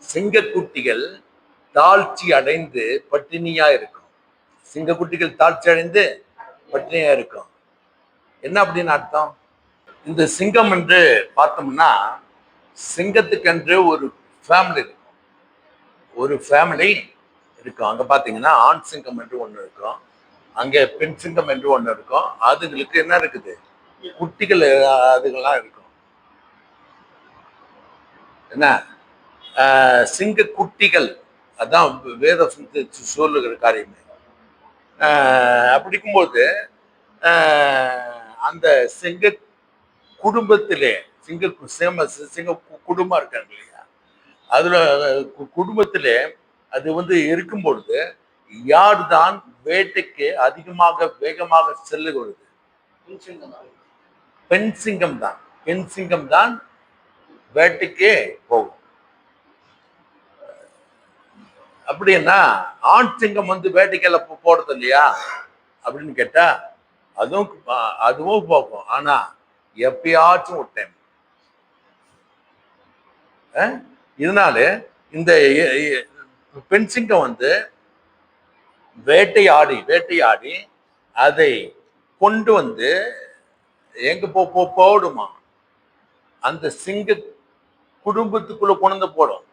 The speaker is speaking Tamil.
சிங்கக்குட்டிகள் தாழ்ச்சி அடைந்து பட்டினியா இருக்கும். சிங்கக்குட்டிகள் தாழ்ச்சி அடைந்து பட்டினியா இருக்கும். என்ன அப்படின்னு அர்த்தம்? இந்த சிங்கம் என்று பார்த்தோம்னா சிங்கத்துக்கென்று ஒரு ஃபேமிலி இருக்கும். ஒரு ஃபேமிலி இருக்கும். அங்க பாத்தீங்கன்னா ஆண் சிங்கம் என்று ஒண்ணு இருக்கும், அங்க பெண் சிங்கம் என்று ஒண்ணு இருக்கும். அதுங்களுக்கு என்ன இருக்குது? குட்டிகள் அதுகள்லாம் இருக்கும். என்ன சிங்க குட்டிகள், அதான் வேதம் சொல்லுகிற காரியமே. அப்படிக்கும்போது அந்த சிங்க குடும்பத்திலே சிங்க குடும்பம் இருக்காங்க இல்லையா, அதுல குடும்பத்திலே அது இருக்கும் பொழுது யார் தான் வேட்டைக்கு அதிகமாக வேகமாக செல்லுகிறது? பெண் சிங்கம் தான். பெண் சிங்கம் தான் வேட்டைக்கே போகும். அப்படின்னா ஆண் சிங்கம் வேட்டைக்கெல்லாம் போறது இல்லையா அப்படின்னு கேட்டா அதுவும் போகும். ஆனா எப்பயாச்சும் ஒரு டைம். இதனால இந்த பெண் சிங்கம் வேட்டையாடி அதை கொண்டு எங்க போடுமா? அந்த சிங்க குடும்பத்துக்குள்ள கொண்டு போடும்.